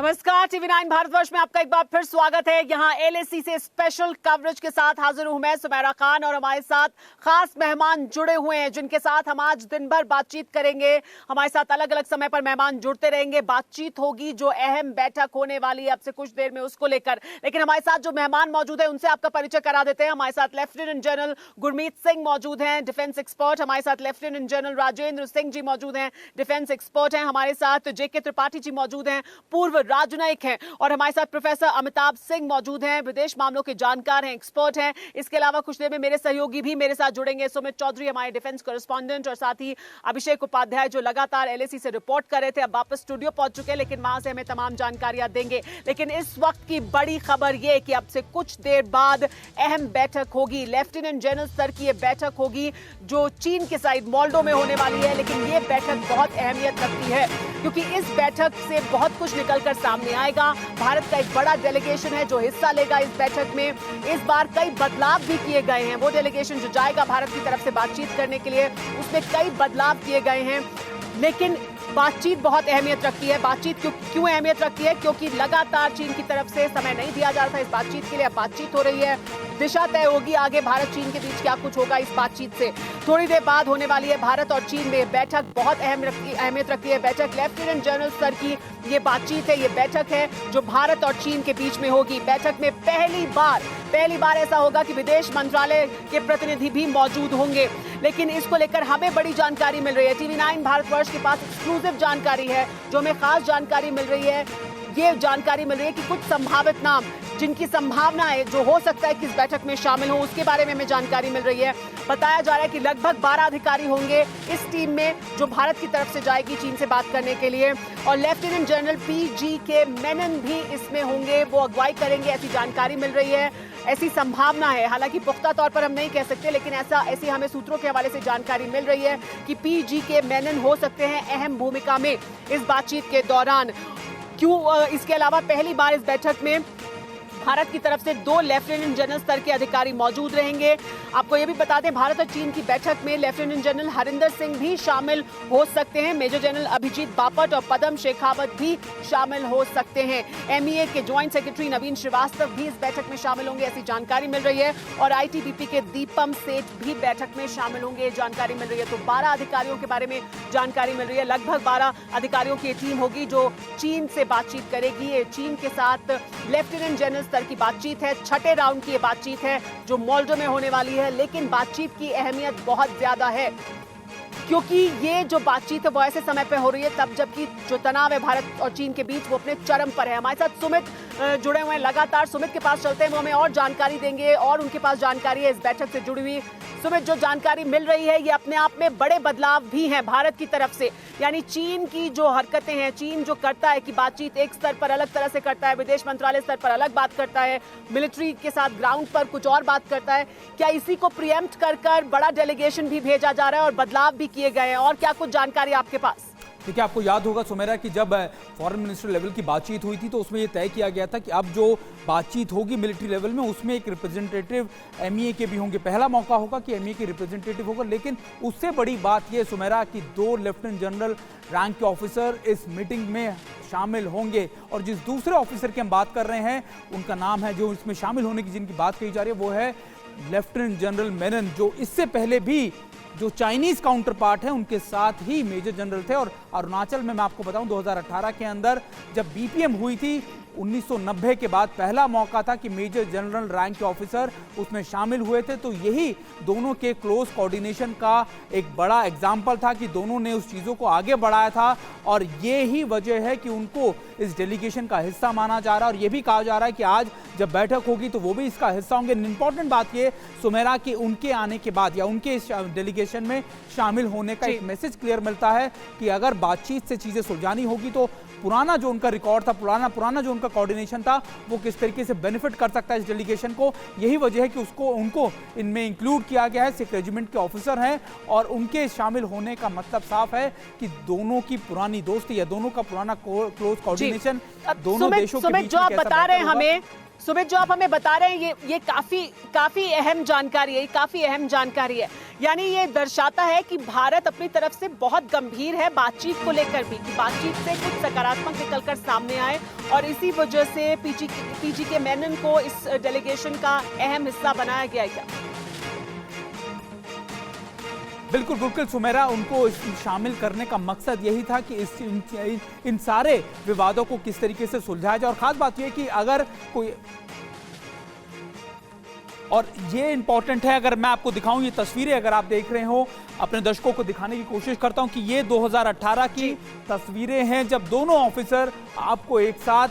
नमस्कार, टीवी9 भारतवर्ष में आपका एक बार फिर स्वागत है। यहाँ एलएसी से स्पेशल कवरेज के साथ हाजिर हूं मैं सुमेरा खान और हमारे साथ खास मेहमान जुड़े हुए हैं जिनके साथ हम आज दिन भर बातचीत करेंगे। हमारे साथ अलग अलग समय पर मेहमान जुड़ते रहेंगे, बातचीत होगी। जो अहम बैठक होने वाली है अब से कुछ देर में उसको लेकर, लेकिन हमारे साथ जो मेहमान मौजूद है उनसे आपका परिचय करा देते हैं। हमारे साथ लेफ्टिनेंट जनरल गुरमीत सिंह मौजूद हैं, डिफेंस एक्सपर्ट। हमारे साथ लेफ्टिनेंट जनरल राजेंद्र सिंह जी मौजूद हैं, डिफेंस एक्सपर्ट हैं। हमारे साथ जेके त्रिपाठी जी मौजूद हैं, पूर्व राजनयिक हैं। और हमारे साथ प्रोफेसर अमिताभ सिंह मौजूद हैं, विदेश मामलों के जानकार हैं, एक्सपर्ट हैं। इसके अलावा कुछ देर में मेरे सहयोगी भी मेरे साथ जुड़ेंगे। सुमित चौधरी हमारे डिफेंस कॉरेस्पॉन्डेंट, और साथ ही अभिषेक उपाध्याय जो लगातार एलएसी से रिपोर्ट कर रहे थे, अब वापस स्टूडियो पहुंच चुके हैं, लेकिन वहां से हमें तमाम जानकारियां देंगे। लेकिन इस वक्त की बड़ी खबर यह कि अब से कुछ देर बाद अहम बैठक होगी, लेफ्टिनेंट जनरल स्तर की यह बैठक होगी जो चीन के साइड मोल्डो में होने वाली है। लेकिन यह बैठक बहुत अहमियत रखती है क्योंकि इस बैठक से बहुत कुछ निकलकर सामने आएगा। भारत का एक बड़ा डेलीगेशन है जो हिस्सा लेगा इस बैठक में। इस बार कई बदलाव भी किए गए हैं। वो डेलीगेशन जो जाएगा भारत की तरफ से बातचीत करने के लिए, उसमें कई बदलाव किए गए हैं। लेकिन बातचीत बहुत अहमियत रखती है। बातचीत क्यों अहमियत रखती है? क्योंकि लगातार चीन की तरफ से समय नहीं दिया जा रहा था इस बातचीत के लिए। अब बातचीत हो रही है, दिशा तय होगी आगे भारत चीन के बीच क्या कुछ होगा इस बातचीत से। थोड़ी देर बाद होने वाली है भारत और चीन में बैठक, बहुत अहमियत रखती है बैठक। लेफ्टिनेंट जनरल स्तर की ये बातचीत है, ये बैठक है जो भारत और चीन के बीच में होगी। बैठक में पहली बार ऐसा होगा कि विदेश मंत्रालय के प्रतिनिधि भी मौजूद होंगे। लेकिन इसको लेकर हमें बड़ी जानकारी मिल रही है। टीवी9 भारतवर्ष के पास एक्सक्लूसिव जानकारी है, जो हमें खास जानकारी मिल रही है। ये जानकारी मिल रही है कि कुछ संभावित नाम जिनकी संभावना है जो हो सकता है कि इस बैठक में शामिल हो, उसके बारे में हमें जानकारी मिल रही है। बताया जा रहा है कि लगभग 12 अधिकारी होंगे इस टीम में जो भारत की तरफ से जाएगी चीन से बात करने के लिए। और लेफ्टिनेंट जनरल पीजीके मेनन भी इसमें होंगे, वो अगुवाई करेंगे, ऐसी जानकारी मिल रही है, ऐसी संभावना है। हालांकि पुख्ता तौर पर हम नहीं कह सकते, लेकिन ऐसी हमें सूत्रों के हवाले से जानकारी मिल रही है कि पीजीके मेनन हो सकते हैं अहम भूमिका में इस बातचीत के दौरान। क्यों? इसके अलावा पहली बार इस बैठक में भारत की तरफ से 2 लेफ्टिनेंट जनरल स्तर के अधिकारी मौजूद रहेंगे। आपको यह भी बता दें, भारत और चीन की बैठक में लेफ्टिनेंट जनरल हरिंदर सिंह भी शामिल हो सकते हैं, मेजर जनरल अभिजीत बापट और पदम शेखावत भी शामिल हो सकते हैं। एमईए के ज्वाइंट सेक्रेटरी नवीन श्रीवास्तव भी इस बैठक में शामिल होंगे, ऐसी जानकारी मिल रही है। और आईटीबीपी के दीपम सेठ भी बैठक में शामिल होंगे, जानकारी मिल रही है। तो 12 अधिकारियों के बारे में जानकारी मिल रही है। लगभग 12 अधिकारियों की टीम होगी जो चीन से बातचीत करेगी। ये चीन के साथ लेफ्टिनेंट जनरल स्तर की बातचीत है, छठे राउंड की ये बातचीत है जो मोल्डो में होने वाली है। लेकिन बातचीत की अहमियत बहुत ज्यादा है क्योंकि ये जो बातचीत है वो ऐसे समय पे हो रही है तब जबकि जो तनाव है भारत और चीन के बीच वो अपने चरम पर है। हमारे साथ सुमित जुड़े हुए हैं लगातार। सुमित के पास चलते हैं, वो हमें और जानकारी देंगे और उनके पास जानकारी है इस बैठक से जुड़ी हुई। सुमित, जो जानकारी मिल रही है ये अपने आप में बड़े बदलाव भी हैं भारत की तरफ से, यानी चीन की जो हरकतें हैं, चीन जो करता है कि बातचीत एक स्तर पर अलग तरह से करता है, विदेश मंत्रालय स्तर पर अलग बात करता है, मिलिट्री के साथ ग्राउंड पर कुछ और बात करता है। क्या इसी को प्रीएम्प्ट कर बड़ा डेलीगेशन भी भेजा जा रहा है और बदलाव भी किए गए हैं? और क्या कुछ जानकारी आपके पास? देखिए, आपको याद होगा सुमेरा कि जब फॉरेन मिनिस्टर लेवल की बातचीत हुई थी तो उसमें यह तय किया गया था कि अब जो बातचीत होगी मिलिट्री लेवल में उसमें एक रिप्रेजेंटेटिव एमईए के भी होंगे। पहला मौका होगा कि एमईए के रिप्रेजेंटेटिव होगा। लेकिन उससे बड़ी बात यह सुमेरा कि 2 लेफ्टिनेंट जनरल रैंक के ऑफिसर इस मीटिंग में शामिल होंगे। और जिस दूसरे ऑफिसर की हम बात कर रहे हैं उनका नाम है, जो इसमें शामिल होने की जिनकी बात कही जा रही है, वो है लेफ्टिनेंट जनरल मेनन, जो इससे पहले भी जो चाइनीज काउंटर पार्ट है उनके साथ ही मेजर जनरल थे। और अरुणाचल में मैं आपको बताऊं 2018 के अंदर जब बीपीएम हुई थी 1990 के बाद पहला मौका था कि मेजर जनरल रैंक के ऑफिसर उसमें शामिल हुए थे। तो यही दोनों के क्लोज कोऑर्डिनेशन का एक बड़ा एग्जाम्पल था कि दोनों ने उस चीज़ों को आगे बढ़ाया था। और ये ही वजह है कि उनको इस डेलीगेशन का हिस्सा माना जा रहा है। और ये भी कहा जा रहा है कि आज जब बैठक होगी तो वो भी इसका हिस्सा होंगे। इंपॉर्टेंट बात ये सुमेरा कि उनके आने के बाद या उनके इस डेलीगेशन में शामिल होने का एक मैसेज क्लियर मिलता है कि अगर बातचीत से चीज़ें सुलझानी होगी तो पुराना जो उनका रिकॉर्ड था, पुराना जो उनका कोऑर्डिनेशन था, वो किस तरीके से बेनिफिट कर सकता है इस डेलीगेशन को। यही वजह है कि उनको इनमें इंक्लूड किया गया है। सिख रेजिमेंट के ऑफिसर हैं और उनके शामिल होने का मतलब साफ है कि दोनों की पुरानी दोस्ती या दोनों का पुराना क्लोज कोऑर्डिनेशन दोनों देशों के बीच जो आप बता रहे हैं हमें सुमित, जो आप हमें बता रहे हैं ये काफी अहम जानकारी है, काफी अहम जानकारी है। यानी ये दर्शाता है कि भारत अपनी तरफ से बहुत गंभीर है बातचीत को लेकर भी, कि बातचीत से कुछ सकारात्मक निकलकर सामने आए, और इसी वजह से पीजी के मेनन को इस डेलीगेशन का अहम हिस्सा बनाया गया। क्या बिल्कुल बिल्कुल सुमेरा, उनको शामिल करने का मकसद यही था कि इन सारे विवादों को किस तरीके से सुलझाया जाए। और खास बात यह कि अगर कोई, और ये इंपॉर्टेंट है, अगर मैं आपको दिखाऊं ये तस्वीरें, अगर आप देख रहे हो, अपने दर्शकों को दिखाने की कोशिश करता हूं कि ये 2018 की तस्वीरें हैं जब दोनों ऑफिसर आपको एक साथ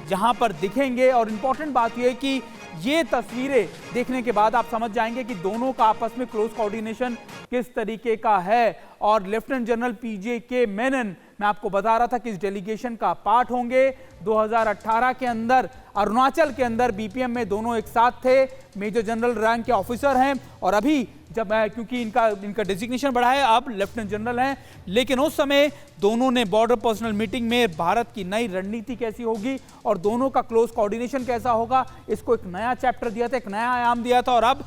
जहां पर दिखेंगे। और इंपॉर्टेंट बात यह है कि ये तस्वीरें देखने के बाद आप समझ जाएंगे कि दोनों का आपस में क्लोज कोऑर्डिनेशन किस तरीके का है। और लेफ्टिनेंट जनरल पीजे मेनन, मैं आपको बता रहा था कि इस डेलीगेशन का पार्ट होंगे। 2018 के अंदर अरुणाचल के अंदर बीपीएम में दोनों एक साथ थे, मेजर जनरल रैंक के ऑफिसर हैं, और अभी जब क्योंकि इनका डिजिग्नेशन बढ़ा है, अब लेफ्टिनेंट जनरल हैं, लेकिन उस समय दोनों ने बॉर्डर पर्सनल मीटिंग में भारत की नई रणनीति कैसी होगी और दोनों का क्लोज कोऑर्डिनेशन कैसा होगा, इसको एक नया चैप्टर दिया था, एक नया आयाम दिया था। और अब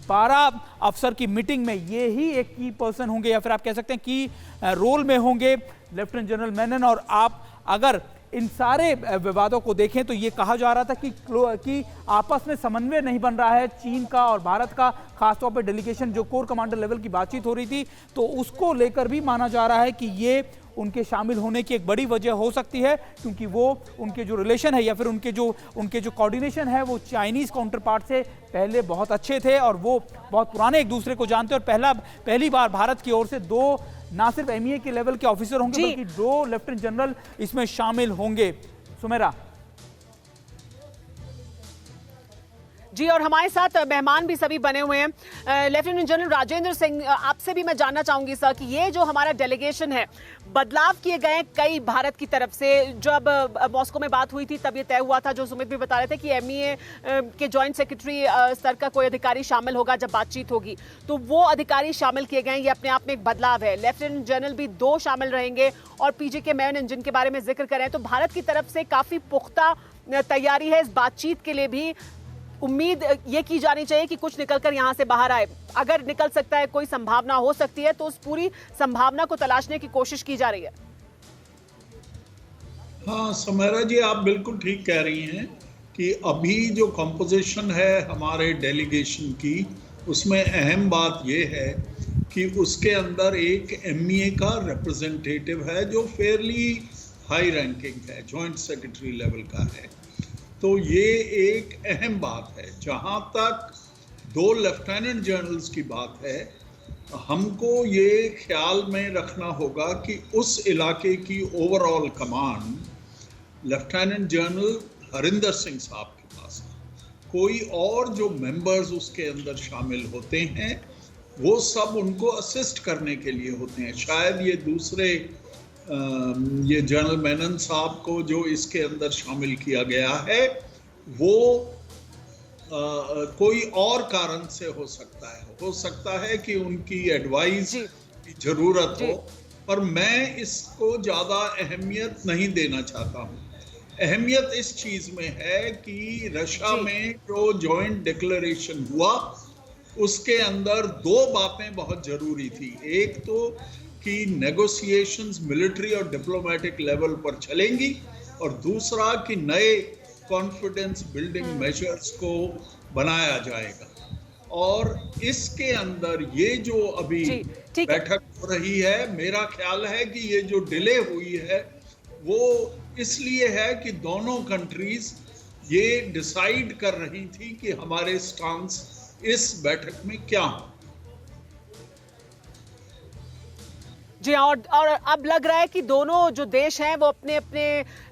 12 अफसर की मीटिंग में ये ही एक की पर्सन होंगे, या फिर आप कह सकते हैं कि रोल में होंगे लेफ्टिनेंट जनरल मेनन। और आप अगर इन सारे विवादों को देखें तो ये कहा जा रहा था कि आपस में समन्वय नहीं बन रहा है चीन का और भारत का, खासतौर पर डेलीगेशन जो कोर कमांडर लेवल की बातचीत हो रही थी, तो उसको लेकर भी माना जा रहा है कि ये उनके शामिल होने की एक बड़ी वजह हो सकती है, क्योंकि वो उनके जो रिलेशन है या फिर उनके जो कोऑर्डिनेशन है वो चाइनीज काउंटर पार्ट से पहले बहुत अच्छे थे और वो बहुत पुराने एक दूसरे को जानते हैं। और पहली बार भारत की ओर से दो ना सिर्फ एमईए के लेवल के ऑफिसर होंगे बल्कि 2 लेफ्टिनेंट जनरल इसमें शामिल होंगे। सुमेरा जी, और हमारे साथ मेहमान भी सभी बने हुए हैं। लेफ्टिनेंट जनरल राजेंद्र सिंह, आपसे भी मैं जानना चाहूंगी सर कि ये जो हमारा डेलीगेशन है, बदलाव किए गए कई भारत की तरफ से। जब मॉस्को में बात हुई थी तब ये तय हुआ था, जो सुमित भी बता रहे थे, कि एमईए के जॉइंट सेक्रेटरी स्तर का कोई अधिकारी शामिल होगा जब बातचीत होगी, तो वो अधिकारी शामिल किए गए। ये अपने आप में एक बदलाव है। लेफ्टिनेंट जनरल भी 2 शामिल रहेंगे, और पीजे के मेनन जिनके बारे में जिक्र करें, तो भारत की तरफ से काफी पुख्ता तैयारी है इस बातचीत के लिए भी। उम्मीद ये की जानी चाहिए कि कुछ निकलकर यहां से बाहर आए। अगर निकल सकता है, कोई संभावना हो सकती है, तो उस पूरी संभावना को तलाशने की कोशिश की जा रही है। हाँ सुमेरा जी, आप बिल्कुल ठीक कह रही हैं कि अभी जो कंपोजिशन है हमारे डेलीगेशन की, उसमें अहम बात ये है कि उसके अंदर एक एमईए का रिप्रेजेंटेटिव है जो फेयरली हाई रैंकिंग है, जॉइंट सेक्रेटरी लेवल का है। तो ये एक अहम बात है। जहाँ तक 2 लेफ्टिनेंट जनरल्स की बात है, हमको ये ख्याल में रखना होगा कि उस इलाके की overall command lieutenant general Harinder Singh साहब के पास है। कोई और जो मेंबर्स उसके अंदर शामिल होते हैं वो सब उनको असिस्ट करने के लिए होते हैं। शायद ये दूसरे ये जनरल मेनन साहब को जो इसके अंदर शामिल किया गया है वो कोई और कारण से हो सकता है कि उनकी एडवाइस की जरूरत हो, पर मैं इसको ज्यादा अहमियत नहीं देना चाहता हूँ। अहमियत इस चीज में है कि रशिया में जो जॉइंट डिक्लेरेशन हुआ उसके अंदर 2 बातें बहुत जरूरी थी। एक तो कि नेगोशिएशंस मिलिट्री और डिप्लोमेटिक लेवल पर चलेंगी, और दूसरा कि नए कॉन्फिडेंस बिल्डिंग मेजर्स को बनाया जाएगा। और इसके अंदर ये जो अभी बैठक हो रही है, मेरा ख्याल है कि ये जो डिले हुई है वो इसलिए है कि दोनों कंट्रीज ये डिसाइड कर रही थी कि हमारे स्टांस इस बैठक में क्या हो। जी, और अब लग रहा है कि दोनों जो देश हैं वो अपने अपने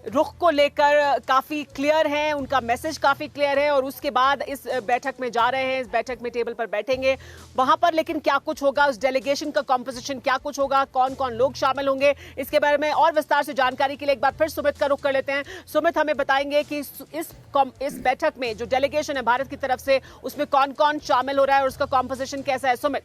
रुख को लेकर काफी क्लियर हैं, उनका मैसेज काफी क्लियर है, और उसके बाद इस बैठक में जा रहे हैं, इस बैठक में टेबल पर बैठेंगे। वहां पर लेकिन क्या कुछ होगा, उस डेलीगेशन का कॉम्पोजिशन क्या कुछ होगा, कौन कौन लोग शामिल होंगे, इसके बारे में और विस्तार से जानकारी के लिए एक बार फिर सुमित का रुख कर लेते हैं। सुमित, हमें बताएंगे कि इस बैठक में जो डेलीगेशन है भारत की तरफ से, उसमें कौन कौन शामिल हो रहा है और उसका कॉम्पोजिशन कैसा है। सुमित,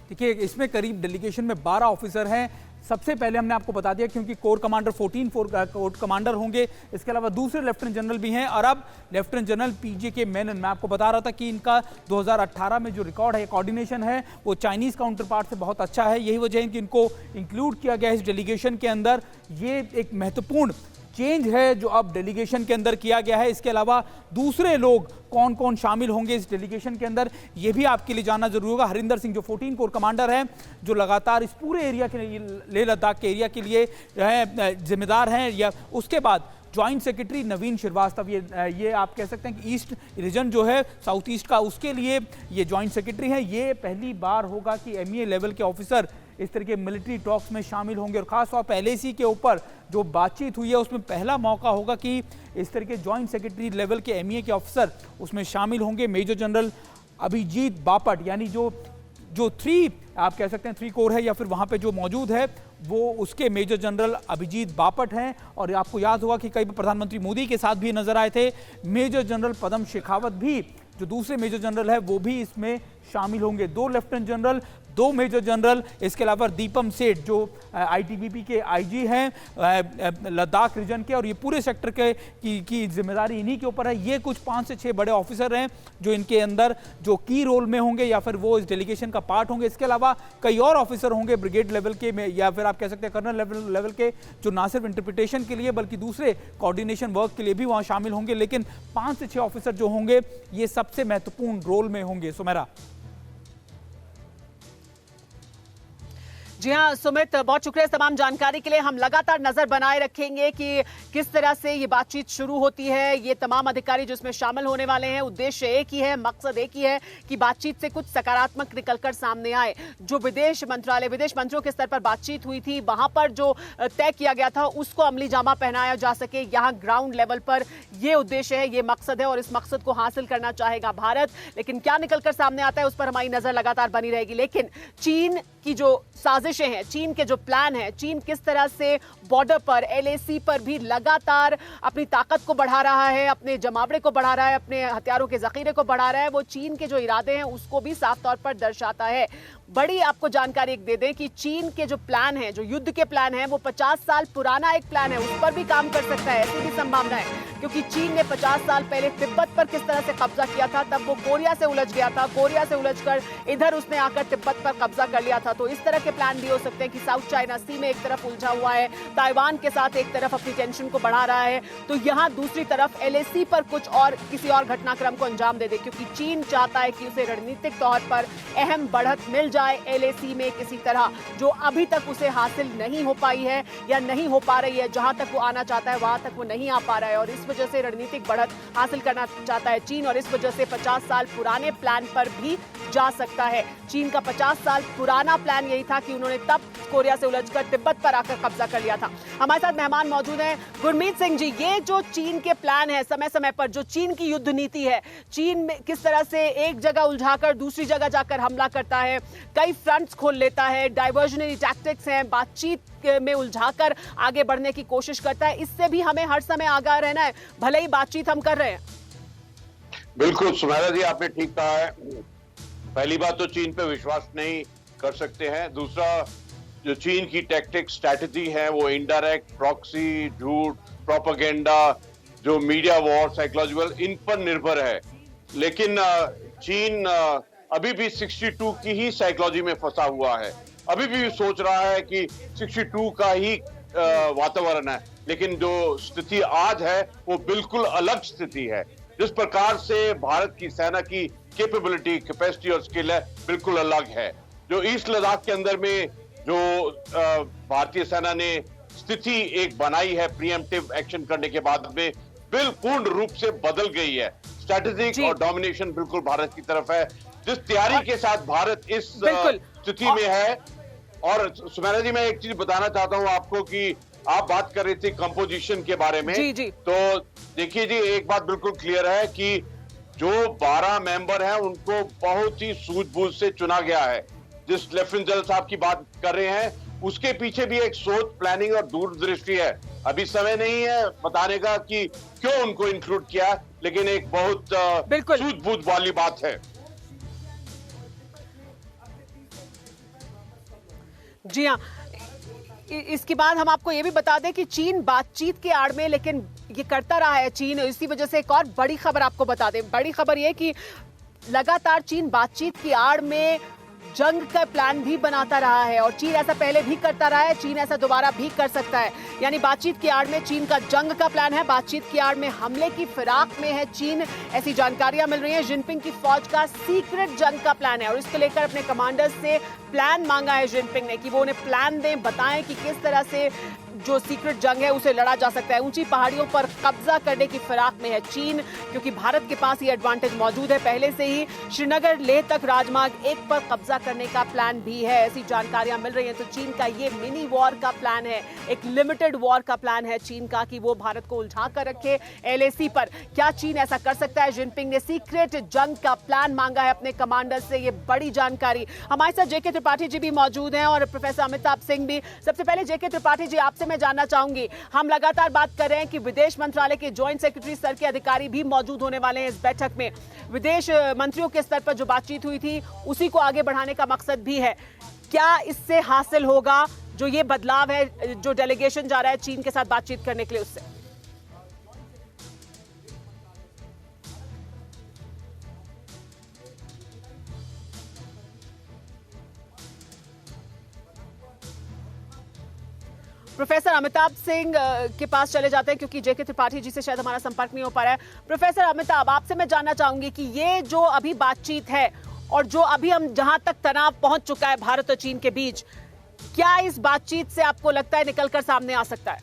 देखिए, इसमें करीब डेलीगेशन में 12 ऑफिसर हैं, सबसे पहले हमने आपको बता दिया, क्योंकि कोर कमांडर 14 कोर कमांडर होंगे, इसके अलावा दूसरे लेफ्टिनेंट जनरल भी हैं, और अब लेफ्टिनेंट जनरल पीजे मेनन, मैं आपको बता रहा था कि इनका 2018 में जो रिकॉर्ड है, कोऑर्डिनेशन है, वो चाइनीज काउंटर पार्ट से बहुत अच्छा है। यही वजह है कि इनको इंक्लूड किया गया इस डेलीगेशन के अंदर। ये एक महत्वपूर्ण चेंज है जो अब डेलीगेशन के अंदर किया गया है। इसके अलावा दूसरे लोग कौन कौन शामिल होंगे इस डेलीगेशन के अंदर, ये भी आपके लिए जानना जरूरी होगा। हरिंदर सिंह जो 14 कोर कमांडर हैं, जो लगातार इस पूरे एरिया के लिए, लेह लद्दाख के एरिया के लिए जिम्मेदार हैं, या उसके बाद ज्वाइंट सेक्रेटरी नवीन श्रीवास्तव, ये आप कह सकते हैं कि ईस्ट रीजन जो है साउथ ईस्ट का, उसके लिए ये ज्वाइंट सेक्रेटरी हैं। ये पहली बार होगा कि एमईए लेवल के ऑफिसर इस तरह के मिलिट्री टॉक्स में शामिल होंगे, और खासतौर पर एलएसी के ऊपर जो बातचीत हुई है उसमें पहला मौका होगा कि इस तरह के ज्वाइंट सेक्रेटरी लेवल के एमईए के ऑफिसर उसमें शामिल होंगे। मेजर जनरल अभिजीत बापट, यानी जो 3 आप कह सकते हैं 3 कोर है या फिर वहाँ पे जो मौजूद है, वो उसके मेजर जनरल अभिजीत बापट हैं। और आपको याद होगा कि कई प्रधानमंत्री मोदी के साथ भी नजर आए थे। मेजर जनरल पदम शेखावत भी, जो दूसरे मेजर जनरल है, वो भी इसमें शामिल होंगे। 2 लेफ्टिनेंट जनरल, 2 मेजर जनरल, इसके अलावा दीपम सेठ जो आईटीबीपी के आईजी हैं लद्दाख रीजन के, और ये पूरे सेक्टर की जिम्मेदारी इन्हीं के ऊपर है। ये कुछ 5 से 6 बड़े ऑफिसर हैं जो इनके अंदर जो की रोल में होंगे या फिर वो इस डेलीगेशन का पार्ट होंगे। इसके अलावा कई और ऑफिसर होंगे ब्रिगेड लेवल के में, या फिर आप कह सकते हैं कर्नल लेवल के, जो ना सिर्फ इंटरप्रिटेशन के लिए बल्कि दूसरे कोऑर्डिनेशन वर्क के लिए भी वहाँ शामिल होंगे। लेकिन 5 से 6 ऑफिसर जो होंगे ये सबसे महत्वपूर्ण रोल में होंगे। सुमेरा। जी हाँ सुमित, बहुत शुक्रिया इस तमाम जानकारी के लिए। हम लगातार नजर बनाए रखेंगे कि किस तरह से ये बातचीत शुरू होती है। ये तमाम अधिकारी जिसमें शामिल होने वाले हैं, उद्देश्य एक ही है, मकसद एक ही है कि बातचीत से कुछ सकारात्मक निकलकर सामने आए। जो विदेश मंत्रियों के स्तर पर बातचीत हुई थी, वहां पर जो तय किया गया था उसको अमली जामा पहनाया जा सके। यहाँ ग्राउंड लेवल पर ये उद्देश्य है, ये मकसद है, और इस मकसद को हासिल करना चाहेगा भारत। लेकिन क्या निकलकर सामने आता है उस पर हमारी नजर लगातार बनी रहेगी। लेकिन चीन की जो साजिशें हैं, चीन के जो प्लान है, चीन किस तरह से बॉर्डर पर, एलएसी पर भी लगातार अपनी ताकत को बढ़ा रहा है, अपने जमावड़े को बढ़ा रहा है, अपने हथियारों के जखीरे को बढ़ा रहा है, वो चीन के जो इरादे हैं उसको भी साफ तौर पर दर्शाता है। बड़ी आपको जानकारी एक दे दें कि चीन के जो प्लान है, जो युद्ध के प्लान है, वो 50 साल पुराना एक प्लान है, उस पर भी काम कर सकता है, ऐसी भी संभावना है। क्योंकि चीन ने 50 साल पहले तिब्बत पर किस तरह से कब्जा किया था, तब वो कोरिया से उलझ गया था, कोरिया से उलझकर इधर उसने आकर तिब्बत पर कब्जा कर लिया था। तो इस तरह के प्लान भी हो सकते हैं कि साउथ चाइना सी में एक तरफ उलझा हुआ है, ताइवान के साथ एक तरफ अपनी टेंशन को बढ़ा रहा है, तो यहाँ दूसरी तरफ एलएसी पर कुछ और किसी और घटनाक्रम को अंजाम दे दे। क्योंकि चीन चाहता है कि उसे रणनीतिक तौर पर अहम बढ़त मिल जाए एलएसी में किसी तरह, जो अभी तक उसे हासिल नहीं हो पाई है या नहीं हो पा रही है। जहां तक वो आना चाहता है वहां तक वो नहीं आ पा रहा है, और इस वजह से रणनीतिक बढ़त हासिल करना चाहता है चीन, और इस वजह से 50 साल पुराने प्लान पर भी जा सकता है। चीन का 50 साल पुराना प्लान यही था कि उन्होंने तब कोरिया से उलझकर तिब्बत पर आकर कब्जा कर लिया था। हमारे साथ मेहमान मौजूद हैं। गुरमीत सिंह जी, ये जो चीन के प्लान है, समय समय पर जो चीन की युद्ध नीति है, चीन में किस तरह से एक जगह उलझाकर दूसरी जगह जाकर हमला करता है, कई फ्रंट्स खोल लेता है, डाइवर्जनरी टैक्टिक्स हैं, बातचीत में उलझाकर आगे बढ़ने की कोशिश करता है, इससे भी हमें हर समय आगाह रहना है, भले ही बातचीत हम कर रहे हैं। बिल्कुल सुमेरा जी, आपने ठीक कहा है। पहली बात तो चीन पे विश्वास नहीं कर सकते हैं। दूसरा, जो चीन की टैक्टिक स्ट्रैटेजी है वो इनडायरेक्ट, प्रॉक्सी, झूठ, प्रोपेगेंडा, जो मीडिया वॉर, साइकोलॉजिकल, इन पर निर्भर है। लेकिन चीन अभी भी 62 की ही साइकोलॉजी में फंसा हुआ है, अभी भी सोच रहा है कि 62 का ही वातावरण है। लेकिन जो स्थिति आज है वो बिल्कुल अलग स्थिति है। जिस प्रकार से भारत की सेना की कैपेबिलिटी, कैपेसिटी और स्किल है, बिल्कुल अलग है। जो ईस्ट लद्दाख के अंदर में जो भारतीय सेना ने स्थिति एक बनाई है प्रीएम्प्टिव एक्शन करने के बाद में, बिल्कुल रूप से बदल गई है। स्ट्रेटेजिक और डोमिनेशन बिल्कुल भारत की तरफ है। जिस तैयारी के साथ भारत इस स्थिति में है। और सुमेरा जी, मैं एक चीज बताना चाहता हूं आपको कि आप बात कर रही थी कंपोजिशन के बारे में। जी। तो देखिए जी, एक बात बिल्कुल क्लियर है कि जो 12 मेंबर हैं उनको बहुत ही सूझबूझ से चुना गया है। जिस लेफ्टिनेंट जनरल साहब की बात कर रहे हैं उसके पीछे भी एक सोच, प्लानिंग और दूरदृष्टि है। अभी समय नहीं है बताने का कि क्यों उनको इंक्लूड किया, लेकिन एक बहुत सूझबूझ वाली बात है। जी हाँ, इसके बाद हम आपको ये भी बता दें कि चीन बातचीत के आड़ में लेकिन ये करता रहा है चीन, इसी वजह से एक और बड़ी खबर आपको बता दें। बड़ी खबर ये कि लगातार चीन बातचीत की आड़ में जंग का प्लान भी बनाता रहा है और चीन ऐसा पहले भी करता रहा है, चीन ऐसा दोबारा भी कर सकता है। यानी बातचीत की आड़ में चीन का जंग का प्लान है, बातचीत की आड़ में हमले की फिराक में है चीन, ऐसी जानकारियां मिल रही हैं। जिनपिंग की फौज का सीक्रेट जंग का प्लान है और इसको लेकर अपने कमांडर्स से प्लान मांगा है जिनपिंग ने कि वो उन्हें प्लान दें, बताएं कि किस तरह से जो सीक्रेट जंग है उसे लड़ा जा सकता है। ऊंची पहाड़ियों पर कब्जा करने की फिराक में है चीन, क्योंकि भारत के पास ये एडवांटेज मौजूद है पहले से ही। श्रीनगर लेह तक राजमार्ग 1 पर कब्जा करने का प्लान भी है, ऐसी जानकारियां मिल रही हैं। तो चीन का ये मिनी वॉर का प्लान है, एक लिमिटेड वॉर का प्लान है चीन का कि वो भारत को उलझा कर रखे LAC पर। क्या चीन ऐसा कर सकता है? जिनपिंग ने सीक्रेट जंग का प्लान मांगा है अपने कमांडर से, ये बड़ी जानकारी। हमारे साथ JK त्रिपाठी जी भी मौजूद हैं और प्रोफेसर अमिताभ सिंह भी। सबसे पहले JK त्रिपाठी जी, आपसे मैं जानना चाहूंगी, हम लगातार बात कर रहे हैं कि विदेश मंत्रालय के जॉइंट सेक्रेटरी स्तर के अधिकारी भी मौजूद होने वाले हैं इस बैठक में। विदेश मंत्रियों के स्तर पर जो बातचीत हुई थी उसी को आगे बढ़ाने का मकसद भी है। क्या इससे हासिल होगा जो ये बदलाव है, जो डेलीगेशन जा रहा है चीन के साथ बातचीत करने के लिए उससे? प्रोफेसर अमिताभ सिंह के पास चले जाते हैं क्योंकि JK त्रिपाठी जी से शायद हमारा संपर्क नहीं हो पा रहा है। प्रोफेसर अमिताभ, आपसे मैं जानना चाहूंगी कि ये जो अभी बातचीत है और जो अभी हम जहां तक तनाव पहुंच चुका है भारत और चीन के बीच, क्या इस बातचीत से आपको लगता है निकलकर सामने आ सकता है?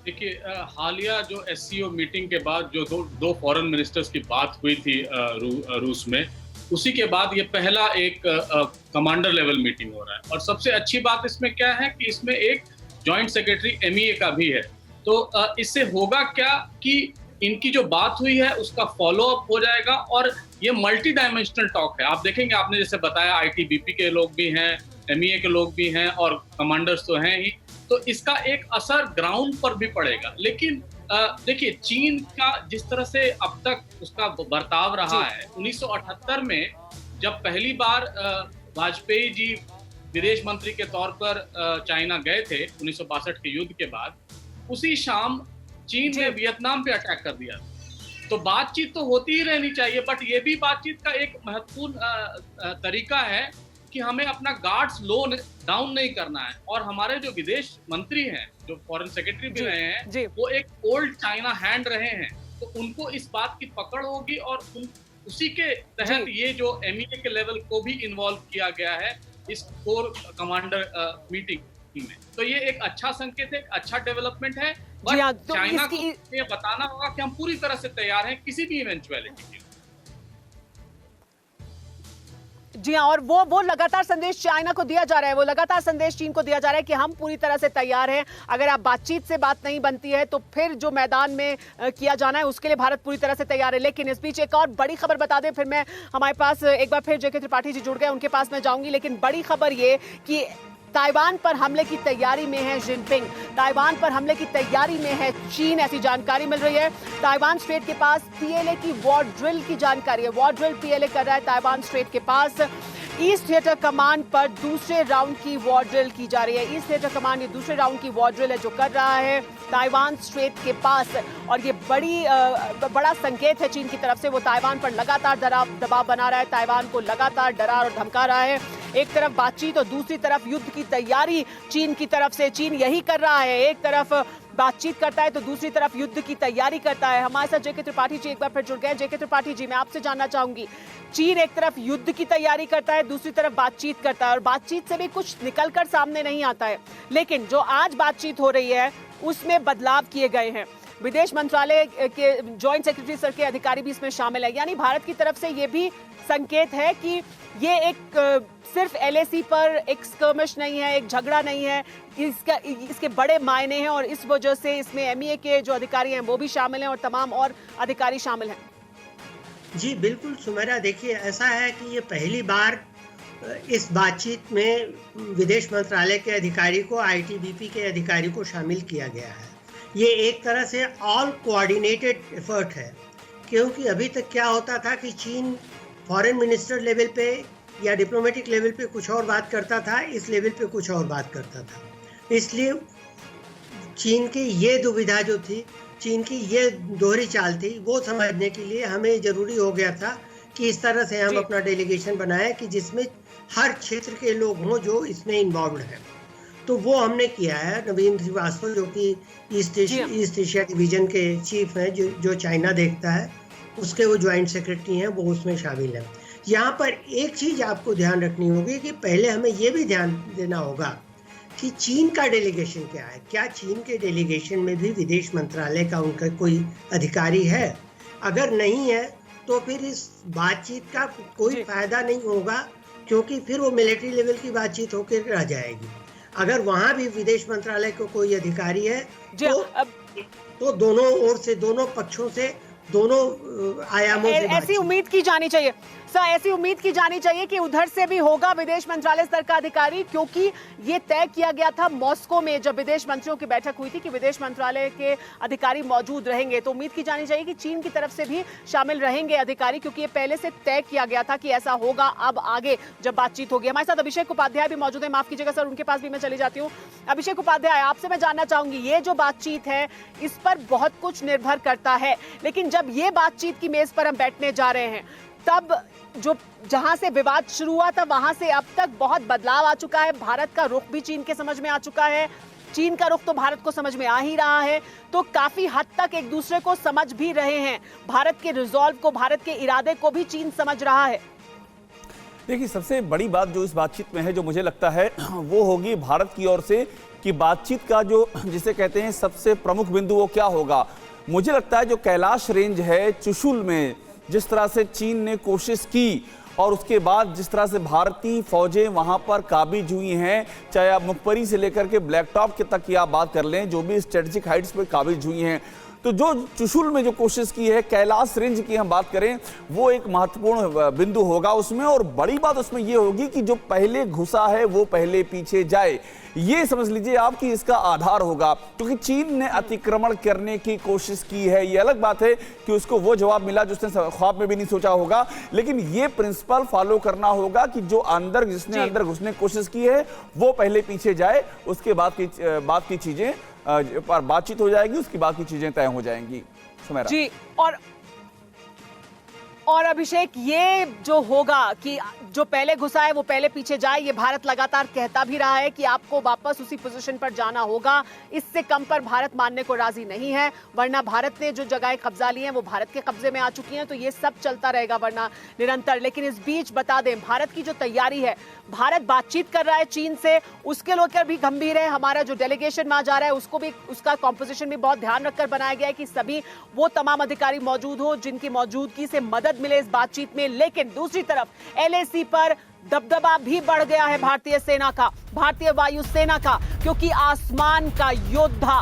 देखिए, हालिया जो SCO मीटिंग के बाद जो दो फॉरेन मिनिस्टर्स की बात हुई थी रूस में, उसी के बाद ये पहला एक कमांडर लेवल मीटिंग हो रहा है। और सबसे अच्छी बात इसमें क्या है कि इसमें एक जॉइंट सेक्रेटरी MEA का भी है। तो इससे होगा क्या कि इनकी जो बात हुई है उसका फॉलो अप हो जाएगा और ये मल्टी डायमेंशनल टॉक है। आप देखेंगे, आपने जैसे बताया ITBP के लोग भी हैं, MEA के लोग भी हैं और कमांडर्स तो हैं ही, तो इसका एक असर ग्राउंड पर भी पड़ेगा। लेकिन देखिए, चीन का जिस तरह से अब तक उसका बर्ताव रहा है, 1978 में जब पहली बार वाजपेयी जी विदेश मंत्री के तौर पर चाइना गए थे 1962 के युद्ध के बाद, उसी शाम चीन ने वियतनाम पे अटैक कर दिया। तो बातचीत तो होती ही रहनी चाहिए, बट ये भी बातचीत का एक महत्वपूर्ण तरीका है कि हमें अपना गार्ड्स लो डाउन नहीं करना है। और हमारे जो विदेश मंत्री हैं, जो फॉरेन सेक्रेटरी भी रहे हैं, वो एक ओल्ड चाइना हैंड रहे हैं, तो उनको इस बात की पकड़ होगी और उसी के तहत ये जो MEA के लेवल को भी इन्वॉल्व किया गया है इस कोर कमांडर मीटिंग में। तो ये एक अच्छा संकेत है, एक अच्छा डेवलपमेंट है। बट चाइना को ये बताना होगा कि हम पूरी तरह से तैयार हैं किसी भी इवेंचुअलिटी के लिए। जी हाँ, और वो लगातार संदेश चाइना को दिया जा रहा है, वो लगातार संदेश चीन को दिया जा रहा है कि हम पूरी तरह से तैयार हैं। अगर आप बातचीत से बात नहीं बनती है तो फिर जो मैदान में किया जाना है उसके लिए भारत पूरी तरह से तैयार है। लेकिन इस बीच एक और बड़ी खबर बता दें, फिर मैं हमारे पास एक बार फिर JK त्रिपाठी जी जुड़ गए, उनके पास मैं जाऊंगी। लेकिन बड़ी खबर ये कि ताइवान पर हमले की तैयारी में है जिनपिंग, ताइवान पर हमले की तैयारी में है चीन, ऐसी जानकारी मिल रही है। ताइवान स्ट्रेट के पास PLA की वॉर ड्रिल की जानकारी है, वॉर ड्रिल PLA कर रहा है ताइवान स्ट्रेट के पास। ईस्ट थिएटर कमांड पर दूसरे राउंड की वॉर ड्रिल की जा रही है। ईस्ट थिएटर कमांड ये दूसरे राउंड की वॉर ड्रिल है जो कर रहा है ताइवान स्ट्रेट के पास, और ये बड़ा संकेत है चीन की तरफ से। वो ताइवान पर लगातार दबाव बना रहा है, ताइवान को लगातार डरा और धमका रहा है। एक तरफ बातचीत और दूसरी तरफ युद्ध की तैयारी चीन की तरफ से। चीन यही कर रहा है, एक तरफ बातचीत करता है तो दूसरी तरफ युद्ध की तैयारी करता है। हमारे साथ JK त्रिपाठी जी एक बार फिर जुड़ गए। JK त्रिपाठी जी, मैं आपसे जानना चाहूंगी, चीन एक तरफ युद्ध की तैयारी करता है, दूसरी तरफ बातचीत करता है और बातचीत से भी कुछ निकलकर सामने नहीं आता है। लेकिन जो आज बातचीत हो रही है उसमें बदलाव किए गए हैं। विदेश मंत्रालय के जॉइंट सेक्रेटरी स्तर के अधिकारी भी इसमें शामिल है। यानी भारत की तरफ से ये भी संकेत है कि ये एक सिर्फ LAC पर एक स्कर्मिश नहीं है, एक झगड़ा नहीं है, इसके बड़े मायने हैं और इस वजह से इसमें MEA के जो अधिकारी हैं वो भी शामिल हैं और तमाम और अधिकारी शामिल हैं। जी बिल्कुल सुमेरा, देखिए ऐसा है कि ये पहली बार इस बातचीत में विदेश मंत्रालय के अधिकारी को, ITBP के अधिकारी को शामिल किया गया है। ये एक तरह से ऑल कोऑर्डिनेटेड एफर्ट है, क्योंकि अभी तक क्या होता था कि चीन फॉरेन मिनिस्टर लेवल पे या डिप्लोमेटिक लेवल पे कुछ और बात करता था, इस लेवल पे कुछ और बात करता था। इसलिए चीन की ये दुविधा जो थी, चीन की ये दोहरी चाल थी, वो समझने के लिए हमें जरूरी हो गया था कि इस तरह से हम अपना डेलीगेशन बनाए कि जिसमें हर क्षेत्र के लोग हों जो इसमें इन्वॉल्व हैं। तो वो हमने किया है। नवीन श्रीवास्तव जो कि ईस्ट एशिया डिवीजन के चीफ हैं, जो चाइना देखता है, उसके वो ज्वाइंट सेक्रेटरी हैं, वो उसमें शामिल हैं। यहाँ पर एक चीज आपको ध्यान रखनी होगी कि पहले हमें ये भी ध्यान देना होगा कि चीन का डेलीगेशन क्या है। क्या चीन के डेलीगेशन में भी विदेश मंत्रालय का उनका कोई अधिकारी है? अगर नहीं है तो फिर इस बातचीत का कोई फायदा नहीं होगा, क्योंकि फिर वो मिलिट्री लेवल की बातचीत होकर रह जाएगी। अगर वहां भी विदेश मंत्रालय को कोई अधिकारी है तो दोनों ओर से, दोनों पक्षों से, दोनों आयामों से ऐसी उम्मीद की जानी चाहिए सर, ऐसी उम्मीद की जानी चाहिए कि उधर से भी होगा विदेश मंत्रालय स्तर का अधिकारी, क्योंकि ये तय किया गया था मॉस्को में जब विदेश मंत्रियों की बैठक हुई थी कि विदेश मंत्रालय के अधिकारी मौजूद रहेंगे। तो उम्मीद की जानी चाहिए कि चीन की तरफ से भी शामिल रहेंगे अधिकारी, क्योंकि ये पहले से तय किया गया था कि ऐसा होगा। अब आगे जब बातचीत होगी, हमारे साथ अभिषेक उपाध्याय भी मौजूद है, माफ कीजिएगा सर, उनके पास भी मैं चली जाती हूँ। अभिषेक उपाध्याय, आपसे मैं जानना चाहूंगी, ये जो बातचीत है इस पर बहुत कुछ निर्भर करता है, लेकिन जब ये बातचीत की मेज पर हम बैठने जा रहे हैं तब जो जहां से विवाद शुरू हुआ था वहां से अब तक बहुत बदलाव आ चुका है। भारत का रुख भी चीन के समझ में आ चुका है, चीन का रुख तो भारत को समझ में आ ही रहा है। तो काफी हद तक एक दूसरे को समझ भी रहे हैं। भारत के रिजॉल्व को, भारत के इरादे को भी चीन समझ रहा है। देखिए, सबसे बड़ी बात जो इस बातचीत में है, जो मुझे लगता है वो होगी भारत की ओर से कि बातचीत का जो जिसे कहते हैं सबसे प्रमुख बिंदु वो क्या होगा। मुझे लगता है जो कैलाश रेंज है, चुशुल में जिस तरह से चीन ने कोशिश की और उसके बाद जिस तरह से भारतीय फौजें वहां पर काबिज हुई हैं, चाहे आप मुखपरी से लेकर के ब्लैक टॉप के तक की आप बात कर लें, जो भी स्ट्रेटेजिक हाइट्स पर काबिज हुई हैं, तो जो चुशुल में जो कोशिश की है, कैलाश रेंज की हम बात करें, वो एक महत्वपूर्ण बिंदु होगा उसमें। और बड़ी बात उसमें ये होगी कि जो पहले घुसा है वो पहले पीछे जाए, ये समझ लीजिए आप कि इसका आधार होगा। क्योंकि चीन ने अतिक्रमण करने की कोशिश की है, ये अलग बात है कि उसको वो जवाब मिला जो उसने ख्वाब में भी नहीं सोचा होगा, लेकिन ये प्रिंसिपल फॉलो करना होगा कि जो अंदर, जिसने अंदर घुसने की कोशिश की है वो पहले पीछे जाए, उसके बाद की चीजें पर बातचीत हो जाएगी, उसकी बाद की चीजें तय हो जाएंगी। सुमेरा जी, और अभिषेक, ये जो होगा कि जो पहले घुसा है वो पहले पीछे जाए, ये भारत लगातार कहता भी रहा है कि आपको वापस उसी पोजीशन पर जाना होगा। इससे कम पर भारत मानने को राजी नहीं है, वरना भारत ने जो जगहें कब्जा ली हैं वो भारत के कब्जे में आ चुकी हैं। तो ये सब चलता रहेगा वरना निरंतर। लेकिन इस बीच बता दें, भारत की जो तैयारी है, भारत बातचीत कर रहा है चीन से, उसके लेकर भी गंभीर है। हमारा जो डेलीगेशन वहां जा रहा है उसको भी, उसका कॉम्पोजिशन भी बहुत ध्यान रखकर बनाया गया है कि सभी वो तमाम अधिकारी मौजूद हो जिनकी मौजूदगी से मदद मिले इस बातचीत में। लेकिन दूसरी तरफ LAC पर दबदबा भी बढ़ गया है भारतीय सेना का, भारतीय वायुसेना का, क्योंकि आसमान का योद्धा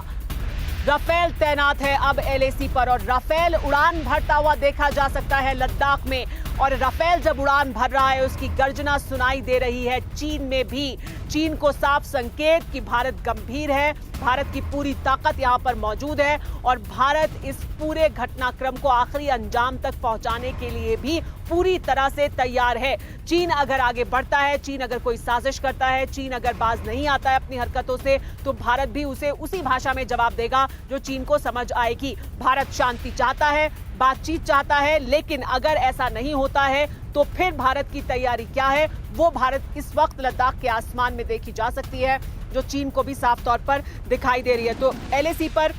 राफेल तैनात है अब LAC पर। और राफेल उड़ान भरता हुआ देखा जा सकता है लद्दाख में। और राफेल जब उड़ान भर रहा है उसकी गर्जना सुनाई दे रही है चीन में भी। चीन को साफ संकेत कि भारत गंभीर है, भारत की पूरी ताकत यहां पर मौजूद है और भारत इस पूरे घटनाक्रम को आखिरी अंजाम तक पहुंचाने के लिए भी पूरी तरह से तैयार है। चीन अगर आगे बढ़ता है, चीन अगर कोई साजिश करता है, चीन अगर बाज नहीं आता है अपनी हरकतों से, तो भारत भी उसे उसी भाषा में जवाब देगा जो चीन को समझ आएगी। भारत शांति चाहता है, बातचीत चाहता है, लेकिन अगर ऐसा नहीं होता है तो फिर भारत की तैयारी क्या है, वो भारत इस वक्त लद्दाख के आसमान में देखी जा सकती है, जो चीन को भी साफ तौर पर दिखाई दे रही है। तो LAC पर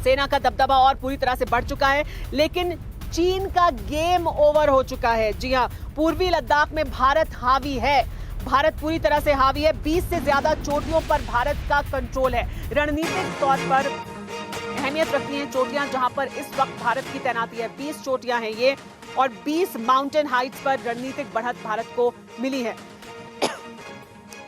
सेना का दबदबा और पूरी तरह से बढ़ चुका है, लेकिन चीन का गेम ओवर हो चुका है। जी हां, पूर्वी लद्दाख में भारत हावी है, भारत पूरी तरह से हावी है। 20 से ज्यादा चोटियों पर भारत का कंट्रोल है। रणनीतिक तौर पर अहमियत रखती हैं चोटियां जहां पर इस वक्त भारत की तैनाती है। 20 चोटियां हैं ये, और 20 माउंटेन हाइट्स पर रणनीतिक बढ़त भारत को मिली है।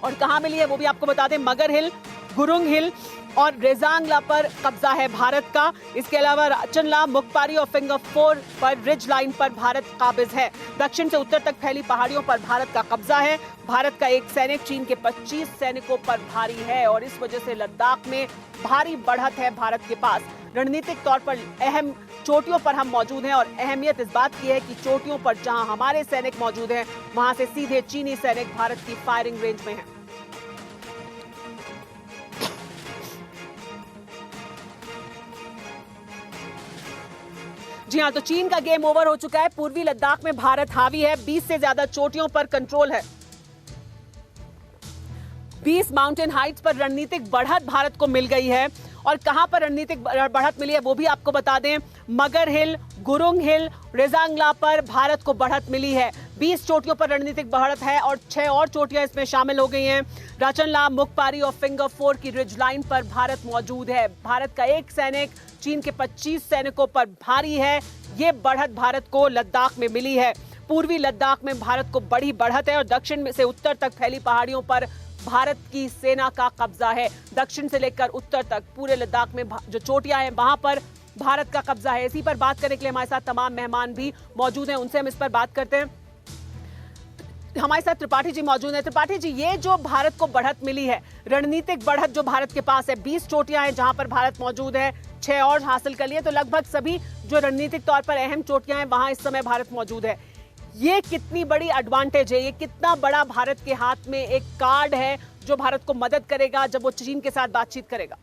और कहां मिली है वो भी आपको बता दें, मगर हिल गुरुंग हिल और रेजांगला पर कब्जा है भारत का। इसके अलावा राचनला, मुक्पारी और फिंगर 4 पर रिज लाइन पर भारत काबिज है। दक्षिण से उत्तर तक फैली पहाड़ियों पर भारत का कब्जा है। भारत का एक सैनिक चीन के 25 सैनिकों पर भारी है और इस वजह से लद्दाख में भारी बढ़त है भारत के पास। रणनीतिक तौर पर अहम चोटियों पर हम मौजूद हैं और अहमियत इस बात की है कि चोटियों पर जहां हमारे सैनिक मौजूद हैं वहां से सीधे चीनी सैनिक भारत की फायरिंग रेंज में हैं। जी हां, तो चीन का गेम ओवर हो चुका है। पूर्वी लद्दाख में भारत हावी है। 20 से ज्यादा चोटियों पर कंट्रोल है। 20 माउंटेन हाइट्स पर रणनीतिक बढ़त भारत को मिल गई है। और कहां पर रणनीतिक बढ़त मिली है वो भी आपको बता दें। मगर हिल, गुरुंग हिल, रेजांगला पर भारत को बढ़त मिली है। 20 चोटियों पर रणनीतिक बढ़त है और 6 और चोटियां इसमें शामिल हो गई हैं। राचनला, मुक्पारी और फिंगर 4 की रिज लाइन पर भारत मौजूद है। भारत का एक सैनिक चीन के 25 सैनिकों पर भारी है। ये बढ़त भारत को लद्दाख में मिली है। पूर्वी लद्दाख में भारत को बड़ी बढ़त है और दक्षिण में से उत्तर तक फैली पहाड़ियों पर भारत की सेना का कब्जा है। दक्षिण से लेकर उत्तर तक पूरे लद्दाख में जो चोटियां हैं वहां पर भारत का कब्जा है। इसी पर बात करने के लिए हमारे साथ तमाम मेहमान भी मौजूद हैं, उनसे हम इस पर बात करते हैं। हमारे साथ त्रिपाठी जी मौजूद हैं। त्रिपाठी जी, ये जो भारत को बढ़त मिली है, रणनीतिक बढ़त जो भारत के पास है, 20 चोटियां हैं जहां पर भारत मौजूद है, 6 और हासिल कर लिए, तो लगभग सभी जो रणनीतिक तौर पर अहम चोटियां हैं वहां इस समय भारत मौजूद है। ये कितनी बड़ी एडवांटेज है, ये कितना बड़ा भारत के हाथ में एक कार्ड है जो भारत को मदद करेगा जब वो चीन के साथ बातचीत करेगा?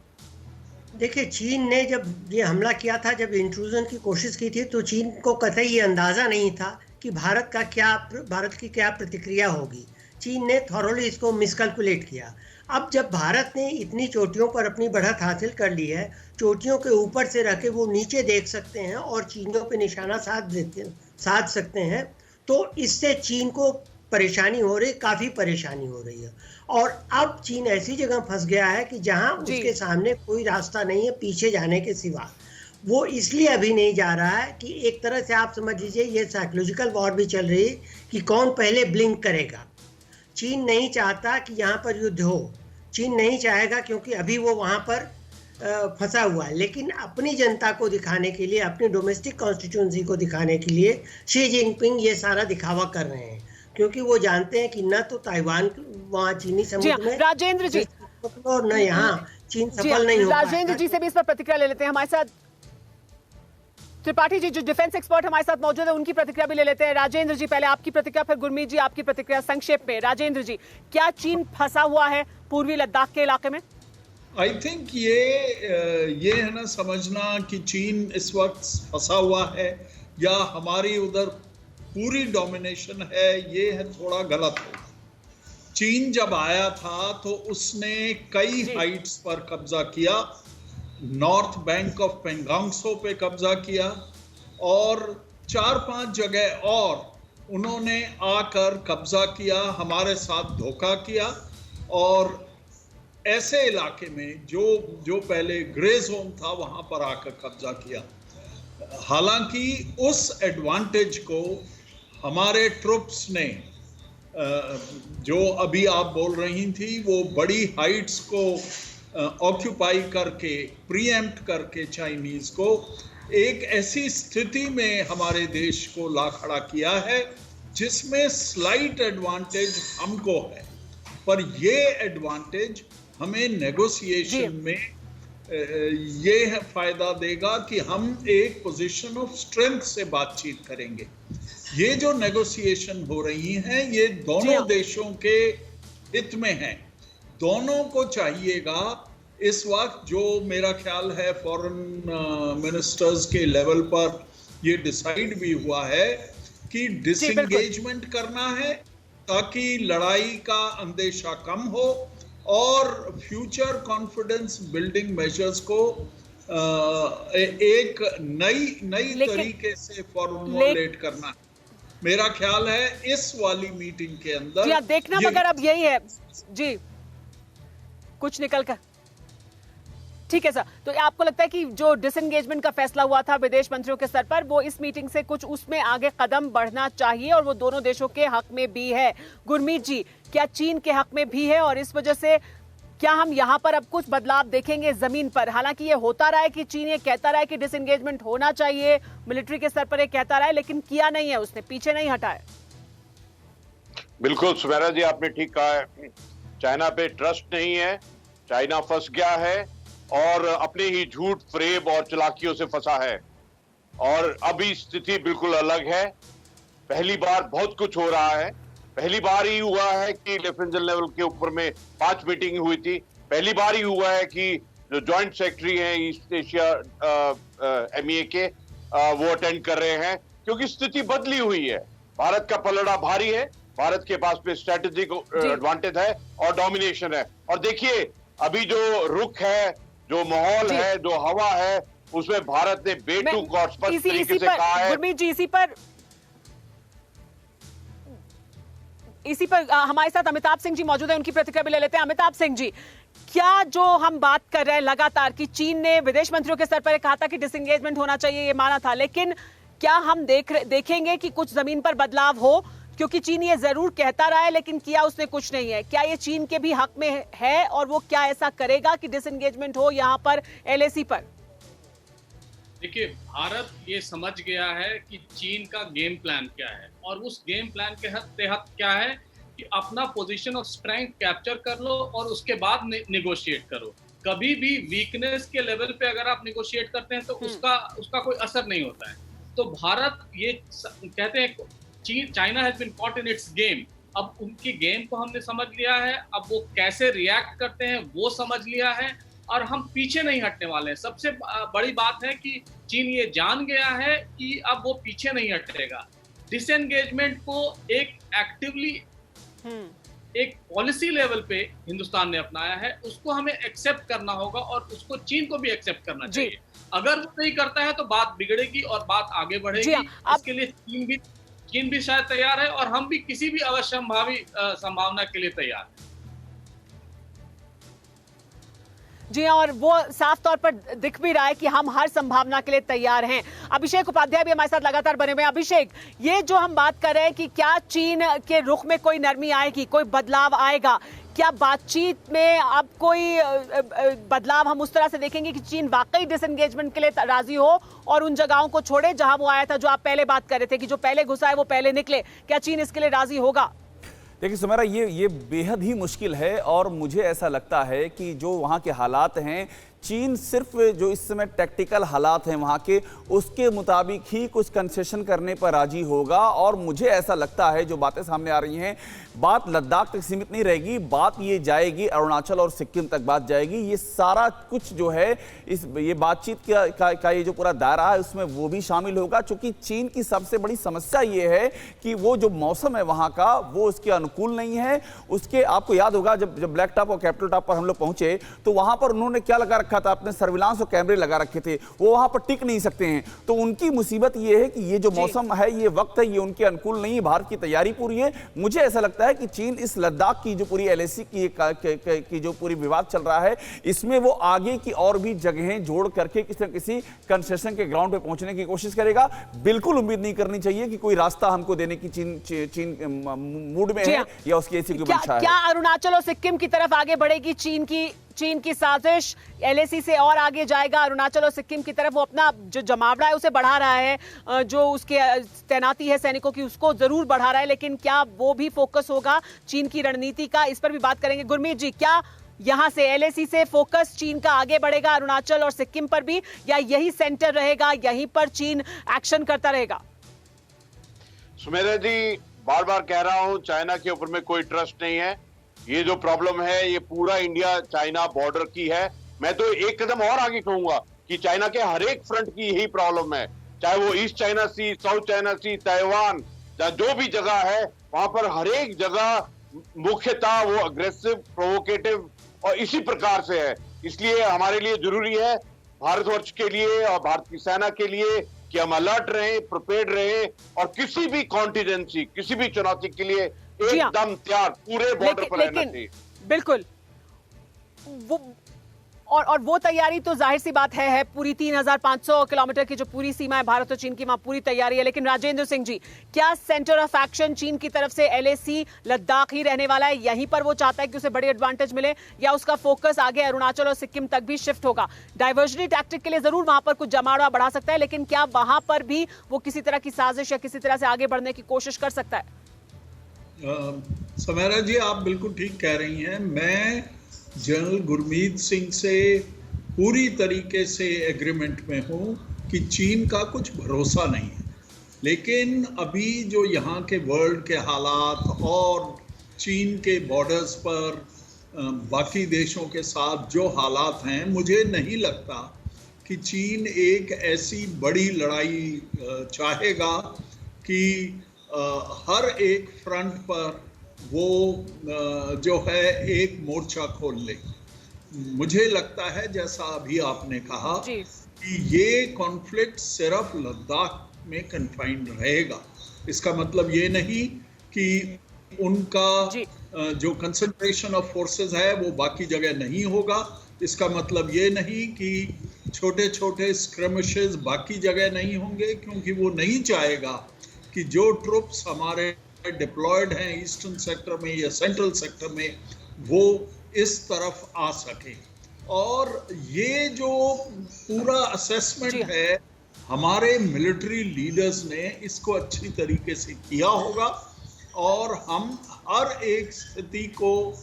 देखिए, चीन ने जब ये हमला किया था, जब इंट्रूजन की कोशिश की थी, तो चीन को कतई ये अंदाजा नहीं था कि भारत की क्या प्रतिक्रिया होगी। चीन ने थॉरोली इसको मिसकैलकुलेट किया। अब जब भारत ने इतनी चोटियों पर अपनी बढ़त हासिल कर ली है, चोटियों के ऊपर से रह के वो नीचे देख सकते हैं और चीनियों पे निशाना साध सकते हैं, तो इससे चीन को परेशानी हो रही, काफ़ी परेशानी हो रही है। और अब चीन ऐसी जगह फंस गया है कि जहां उसके सामने कोई रास्ता नहीं है पीछे जाने के सिवा। वो इसलिए अभी नहीं जा रहा है कि एक तरह से आप समझ लीजिए ये साइकोलॉजिकल वॉर भी चल रही है कि कौन पहले ब्लिंक करेगा। चीन नहीं चाहता कि यहाँ पर युद्ध हो, चीन नहीं चाहेगा क्योंकि अभी वो वहाँ पर फंसा हुआ है। लेकिन अपनी जनता को दिखाने के लिए, अपनी डोमेस्टिक कॉन्स्टिट्यूंसी को दिखाने के लिए शी जिनपिंग ये सारा दिखावा कर रहे हैं, क्योंकि वो जानते हैं कि न तो ताइवान वहाँ चीनी समुद्र में राजेंद्र जी और न यहाँ चीन सफल नहीं हो। राजेंद्र जी से भी इस पर प्रतिक्रिया ले लेते हैं। हमारे साथ त्रिपाठी जी जो डिफेंस एक्सपर्ट हमारे साथ मौजूद है, उनकी प्रतिक्रिया भी ले लेते हैं। राजेंद्र जी, पहले आपकी प्रतिक्रिया, फिर गुरमीत जी आपकी प्रतिक्रिया संक्षेप में। राजेंद्र जी, क्या चीन फंसा हुआ है पूर्वी लद्दाख के इलाके में? आई थिंक ये है ना समझना कि चीन इस वक्त फंसा हुआ है या हमारी उधर पूरी डोमिनेशन है, ये है थोड़ा गलत हो। चीन जब आया था तो उसने कई हाइट्स पर कब्जा किया, नॉर्थ बैंक ऑफ पेंगांगसो पे कब्जा किया और 4-5 जगह और उन्होंने आकर कब्जा किया, हमारे साथ धोखा किया और ऐसे इलाके में जो पहले ग्रे जोन था वहां पर आकर कब्जा किया। हालांकि उस एडवांटेज को हमारे ट्रुप्स ने, जो अभी आप बोल रही थी, वो बड़ी हाइट्स को ऑक्यूपाई करके, प्रीएम्प्ट करके चाइनीज को एक ऐसी स्थिति में हमारे देश को ला खड़ा किया है जिसमें स्लाइट एडवांटेज हमको है, पर ये एडवांटेज हमें नेगोशिएशन में ये फायदा देगा कि हम एक पोजीशन ऑफ स्ट्रेंथ से बातचीत करेंगे। ये जो नेगोशिएशन हो रही हैं ये दोनों देशों के हित में है। दोनों को चाहिएगा इस वक्त, जो मेरा ख्याल है फॉरेन मिनिस्टर्स के लेवल पर ये डिसाइड भी हुआ है कि डिसएंगेजमेंट करना है ताकि लड़ाई का अंदेशा कम हो और फ्यूचर कॉन्फिडेंस बिल्डिंग मेजर्स को एक नई तरीके से फॉर्मुलेट करना है। मेरा ख्याल है इस वाली मीटिंग के अंदर जी देखना, मगर अब यही है जी, कुछ निकल कर ठीक है सर। तो आपको लगता है कि जो डिसएंगेजमेंट का फैसला हुआ था विदेश मंत्रियों के स्तर पर, वो इस मीटिंग से कुछ उसमें आगे कदम बढ़ना चाहिए और वो दोनों देशों के हक में भी है? गुरमीत जी, क्या चीन के हक में भी है और इस वजह से क्या हम यहाँ पर अब कुछ बदलाव देखेंगे जमीन पर? हालांकि ये होता रहा है कि चीन ये कहता रहा है कि डिसएंगेजमेंट होना चाहिए, मिलिट्री के स्तर पर ये कहता रहा है, लेकिन किया नहीं है, उसने पीछे नहीं हटा है। बिल्कुल सुमेरा जी, आपने ठीक कहा है। चाइना पे ट्रस्ट नहीं है, चाइना फंस गया है और अपने ही झूठ, फरेब और चालाकियों से फंसा है। और अभी स्थिति बिल्कुल अलग है। पहली बार बहुत कुछ हो रहा है। पहली बार ही हुआ है कि लेफ्टिनेंट लेवल के ऊपर में 5 मीटिंग हुई थी। पहली बार ही हुआ है कि जो जॉइंट सेक्रेटरी हैं ईस्ट एशिया MEA के वो अटेंड कर रहे हैं, क्योंकि स्थिति बदली हुई है। भारत का पलड़ा भारी है, भारत के पास में स्ट्रेटेजिक एडवांटेज है और डोमिनेशन है। और देखिए अभी जो रुख है, जो माहौल है, जो हवा है, उसमें भारत ने बेटूक और स्पष्ट तरीके से कहा है। गुरमीत जी, इसी पर हमारे साथ अमिताभ सिंह जी मौजूद है, उनकी प्रतिक्रिया भी ले लेते हैं। अमिताभ सिंह जी, क्या जो हम बात कर रहे हैं लगातार कि चीन ने विदेश मंत्रियों के स्तर पर कहा था कि डिसएंगेजमेंट होना चाहिए, ये माना था, लेकिन क्या हम देखेंगे कि कुछ जमीन पर बदलाव हो? क्योंकि चीन ये जरूर कहता रहा है लेकिन किया उसने कुछ नहीं है। क्या ये चीन के भी हक में है और वो क्या ऐसा करेगा कि डिसएंगेजमेंट हो यहाँ पर LAC पर? देखिए, भारत ये समझ गया है कि चीन का गेम प्लान क्या है और उस गेम प्लान के तहत क्या है कि अपना पोजीशन ऑफ स्ट्रेंथ कैप्चर कर लो और उसके बाद निगोशिएट करो। कभी भी वीकनेस के लेवल पे अगर आप निगोशिएट करते हैं तो उसका कोई असर नहीं होता है। तो भारत ये कहते हैं China has been caught in its game. अब उनकी गेम को हमने समझ लिया है, अब वो कैसे रिएक्ट करते हैं वो समझ लिया है और हम पीछे नहीं हटने वाले हैं। सबसे बड़ी बात है कि चीन ये जान गया है कि अब वो पीछे नहीं हटेगा। डिसएंगेजमेंट को एक एक्टिवली एक पॉलिसी लेवल पे हिंदुस्तान ने अपनाया है, उसको हमें एक्सेप्ट करना होगा और उसको चीन को भी एक्सेप्ट करना चाहिए। अगर वो नहीं करता है तो बात बिगड़ेगी और बात आगे बढ़ेगी। इसके लिए चीन भी शायद तैयार है और हम भी किसी भी अवश्यंभावी संभावना के लिए तैयार हैं। जी हाँ, और वो साफ तौर पर दिख भी रहा है कि हम हर संभावना के लिए तैयार हैं। अभिषेक उपाध्याय भी हमारे साथ लगातार बने हुए हैं। अभिषेक, ये जो हम बात कर रहे हैं कि क्या चीन के रुख में कोई नरमी आएगी, कोई बदलाव आएगा, क्या बातचीत में अब कोई बदलाव हम उस तरह से देखेंगे कि चीन वाकई डिसएंगेजमेंट के लिए राजी हो और उन जगहों को छोड़े जहां वो आया था, जो आप पहले बात कर रहे थे कि जो पहले घुसा है वो पहले निकले? क्या चीन इसके लिए राजी होगा? देखिए सुमेरा, ये बेहद ही मुश्किल है और मुझे ऐसा लगता है कि जो वहाँ के हालात हैं, चीन सिर्फ जो इस समय टैक्टिकल हालात हैं वहाँ के, उसके मुताबिक ही कुछ कंसेशन करने पर राजी होगा। और मुझे ऐसा लगता है जो बातें सामने आ रही हैं, बात लद्दाख तक सीमित नहीं रहेगी, बात ये जाएगी अरुणाचल और सिक्किम तक बात जाएगी। ये सारा कुछ जो है ये बातचीत का ये जो पूरा दायरा है उसमें वो भी शामिल होगा। चूंकि चीन की सबसे बड़ी समस्या ये है कि वो जो मौसम है वहाँ का वो उसके अनुकूल नहीं है। उसके आपको याद होगा जब ब्लैक टॉप और कैपिटल टॉप पर हम लोग पहुंचे तो वहाँ पर उन्होंने क्या लगा रखा था, अपने सर्विलांस और कैमरे लगा रखे थे, वो वहाँ पर टिक नहीं सकते हैं। तो उनकी मुसीबत ये है कि ये जो मौसम है, ये वक्त है, ये उनके अनुकूल नहीं है। भारत की तैयारी पूरी है। मुझे ऐसा लगता है कि चीन इस लद्दाख की जो पूरी LAC की जो पूरी विवाद चल रहा है, इसमें वो आगे की और भी जगहें जोड़ करके किसी न किसी कंसेशन के ग्राउंड पे पहुंचने की कोशिश करेगा। बिल्कुल उम्मीद नहीं करनी चाहिए कि कोई रास्ता हमको देने की चीन मूड में है या उसकी ऐसी कोई मंशा है। क्या अरुणाचल और सिक्किम की तरफ आगे बढ़ेगी चीन की साजिश? LAC से और आगे जाएगा अरुणाचल और सिक्किम की तरफ? वो अपना जो जमावड़ा है उसे बढ़ा रहा है, जो उसके तैनाती है सैनिकों की उसको जरूर बढ़ा रहा है, लेकिन क्या वो भी फोकस होगा चीन की रणनीति का? इस पर भी बात करेंगे। गुरमीत जी, क्या यहां से LAC से फोकस चीन का आगे बढ़ेगा अरुणाचल और सिक्किम पर भी, या यही सेंटर रहेगा, यहीं पर चीन एक्शन करता रहेगा? सुमेरा जी, बार बार कह रहा हूं, चाइना के ऊपर में कोई ट्रस्ट नहीं है। ये जो प्रॉब्लम है ये पूरा इंडिया चाइना बॉर्डर की है। मैं तो एक कदम और आगे कहूंगा कि चाइना के हर एक फ्रंट की यही प्रॉब्लम है, चाहे वो ईस्ट चाइना सी, साउथ चाइना सी, ताइवान, जो भी जगह है वहां पर हर एक जगह मुख्यतः वो अग्रेसिव, प्रोवोकेटिव और इसी प्रकार से है। इसलिए हमारे लिए जरूरी है, भारतवर्ष के लिए और भारत की सेना के लिए, कि हम अलर्ट रहें, प्रिपेयर्ड रहें और किसी भी कॉन्टिजेंसी, किसी भी चुनौती के लिए एकदम तैयार पूरे बॉर्डर पर रहना चाहिए। बिल्कुल, वो और वो तैयारी तो जाहिर सी बात है पूरी 3500 किलोमीटर की जो पूरी सीमा है भारत और चीन की, वहां पूरी तैयारी है। लेकिन राजेंद्र सिंह जी, क्या सेंटर ऑफ एक्शन चीन की तरफ से LAC लद्दाख ही रहने वाला है? यहीं पर वो चाहता है कि उसे बड़ी एडवांटेज मिले, या उसका फोकस आगे अरुणाचल और सिक्किम तक भी शिफ्ट होगा? डाइवर्जनी टैक्टिक के लिए जरूर वहां पर कुछ जमावड़ा बढ़ा सकता है, लेकिन क्या वहां पर भी वो किसी तरह की साजिश या किसी तरह से आगे बढ़ने की कोशिश कर सकता है? समेरा जी, आप बिल्कुल ठीक कह रही हैं। मैं जनरल गुरमीत सिंह से पूरी तरीके से एग्रीमेंट में हूँ कि चीन का कुछ भरोसा नहीं है। लेकिन अभी जो यहाँ के वर्ल्ड के हालात और चीन के बॉर्डर्स पर बाकी देशों के साथ जो हालात हैं, मुझे नहीं लगता कि चीन एक ऐसी बड़ी लड़ाई चाहेगा कि हर एक फ्रंट पर वो जो है एक मोर्चा खोल ले। मुझे लगता है, जैसा अभी आपने कहा, कि ये कॉन्फ्लिक्ट सिर्फ लद्दाख में कन्फाइंड रहेगा। इसका मतलब ये नहीं कि उनका जो कंसंट्रेशन ऑफ फोर्सेस है वो बाकी जगह नहीं होगा। इसका मतलब ये नहीं कि छोटे छोटे स्क्रमिशेस बाकी जगह नहीं होंगे, क्योंकि वो नहीं चाहेगा कि जो ट्रुप्स हमारे डिप्लॉयड हैं ईस्टर्न सेक्टर में या सेंट्रल सेक्टर में, वो इस तरफ आ सके। और ये जो पूरा असेसमेंट है, हमारे मिलिट्री लीडर्स ने इसको अच्छी तरीके से किया होगा, और हम हर एक स्थिति को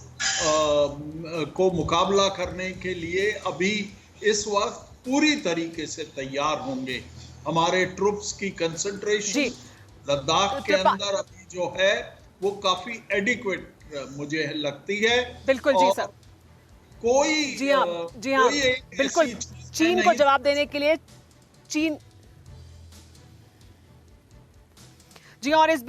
मुकाबला करने के लिए अभी इस वक्त पूरी तरीके से तैयार होंगे। हमारे ट्रुप्स की कंसंट्रेशन लद्दाख के अंदर अभी जो है वो काफी एडिक्वेट मुझे लगती है। बिल्कुल जी सर, कोई जी हाँ बिल्कुल। चीन को जवाब देने के लिए जी, और इस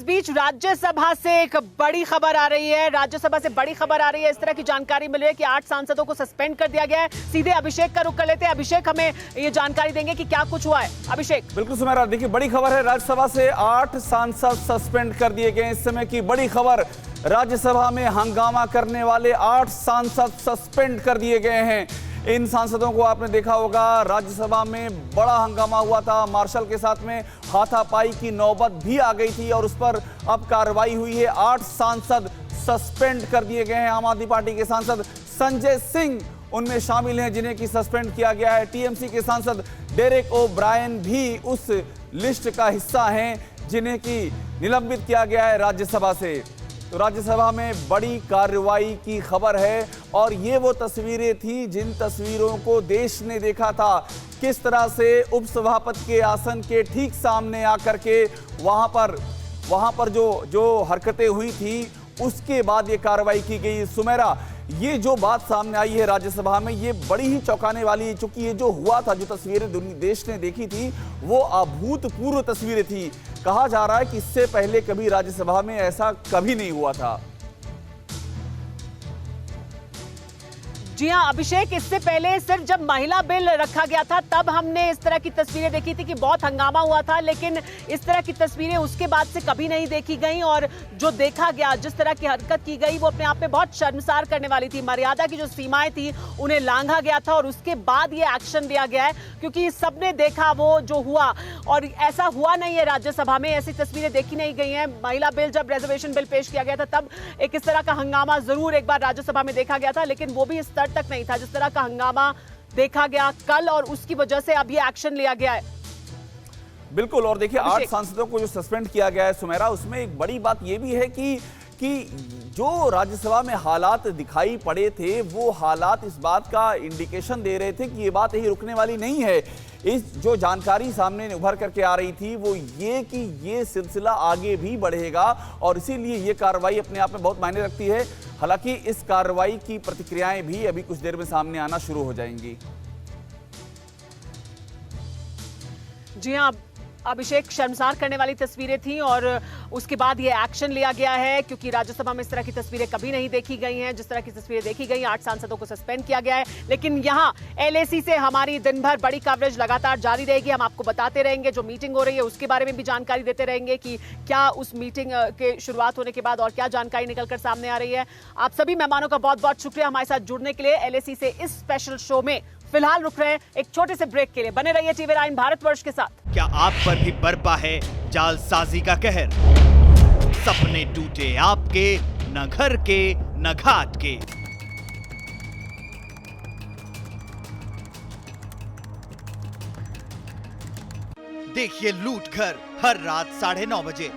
बीच राज्यसभा से एक बड़ी खबर आ रही है। राज्यसभा से बड़ी खबर आ रही है, इस तरह की जानकारी मिल रही है कि 8 सांसदों को सस्पेंड कर दिया गया है। सीधे अभिषेक का रुख कर लेते हैं। अभिषेक हमें ये जानकारी देंगे कि क्या कुछ हुआ है। अभिषेक। बिल्कुल सुमेरा, देखिए बड़ी खबर है, राज्यसभा से 8 सांसद सस्पेंड कर दिए गए। इस समय की बड़ी खबर, राज्यसभा में हंगामा करने वाले 8 सांसद सस्पेंड कर दिए गए हैं। इन सांसदों को आपने देखा होगा, राज्यसभा में बड़ा हंगामा हुआ था, मार्शल के साथ में हाथापाई की नौबत भी आ गई थी और उस पर अब कार्रवाई हुई है। 8 सांसद सस्पेंड कर दिए गए हैं। आम आदमी पार्टी के सांसद संजय सिंह उनमें शामिल हैं जिन्हें की सस्पेंड किया गया है। टीएमसी के सांसद डेरेक ओ ब्रायन भी उस लिस्ट का हिस्सा हैं जिन्हें की निलंबित किया गया है राज्यसभा से। तो राज्यसभा में बड़ी कार्रवाई की खबर है, और ये वो तस्वीरें थी जिन तस्वीरों को देश ने देखा था, किस तरह से उपसभापति के आसन के ठीक सामने आकर के वहां पर जो हरकतें हुई थी, उसके बाद ये कार्रवाई की गई। सुमेरा, ये जो बात सामने आई है राज्यसभा में, ये बड़ी ही चौंकाने वाली है, क्योंकि ये जो हुआ था, जो तस्वीरें देश ने देखी थी, वो अभूतपूर्व तस्वीरें थी। कहा जा रहा है कि इससे पहले कभी राज्यसभा में ऐसा कभी नहीं हुआ था। जी हाँ अभिषेक, इससे पहले सिर्फ जब महिला बिल रखा गया था तब हमने इस तरह की तस्वीरें देखी थी कि बहुत हंगामा हुआ था, लेकिन इस तरह की तस्वीरें उसके बाद से कभी नहीं देखी गई। और जो देखा गया, जिस तरह की हरकत की गई, वो अपने आप में बहुत शर्मसार करने वाली थी। मर्यादा की जो सीमाएं थी उन्हें लांघा गया था, और उसके बाद ये एक्शन लिया गया है, क्योंकि सबने देखा वो जो हुआ, और ऐसा हुआ नहीं है राज्यसभा में, ऐसी तस्वीरें देखी नहीं गई हैं। महिला बिल, जब रिजर्वेशन बिल पेश किया गया था, तब एक इस तरह का हंगामा जरूर एक बार राज्यसभा में देखा गया था, लेकिन वो भी इस तक नहीं था जिस तरह का हंगामा देखा गया कल, और उसकी वजह से अब ये एक्शन लिया गया है। बिल्कुल, और देखिए 8 सांसदों को जो सस्पेंड किया गया है सुमेरा, उसमें एक बड़ी बात यह भी है कि जो राज्यसभा में हालात दिखाई पड़े थे, वो हालात इस बात का इंडिकेशन दे रहे थे कि ये बात यही रुकने वाली नहीं है। इस जो जानकारी सामने उभर करके आ रही थी वो ये कि ये सिलसिला आगे भी बढ़ेगा, और इसीलिए ये कार्रवाई अपने आप में बहुत मायने रखती है। हालांकि इस कार्रवाई की प्रतिक्रियाएं भी अभी कुछ देर में सामने आना शुरू हो जाएंगी। जी हाँ अभिषेक, शर्मसार करने वाली तस्वीरें थी और उसके बाद ये एक्शन लिया गया है, क्योंकि राज्यसभा में इस तरह की तस्वीरें कभी नहीं देखी गई हैं। जिस तरह की तस्वीरें देखी गई, 8 सांसदों को सस्पेंड किया गया है। लेकिन यहाँ LAC से हमारी दिन भर बड़ी कवरेज लगातार जारी रहेगी। हम आपको बताते रहेंगे, जो मीटिंग हो रही है उसके बारे में भी जानकारी देते रहेंगे कि क्या उस मीटिंग के शुरुआत होने के बाद और क्या जानकारी निकलकर सामने आ रही है। आप सभी मेहमानों का बहुत बहुत शुक्रिया हमारे साथ जुड़ने के लिए। LAC से इस स्पेशल शो में फिलहाल रुक रहे हैं एक छोटे से ब्रेक के लिए। बने रहिए TV9 भारतवर्ष के साथ। क्या आप पर भी बरपा है जालसाजी का कहर? सपने टूटे आपके, न घर के न घाट के। देखिए लूट घर हर रात 9:30 बजे।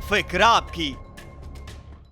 फिक्र आपकी,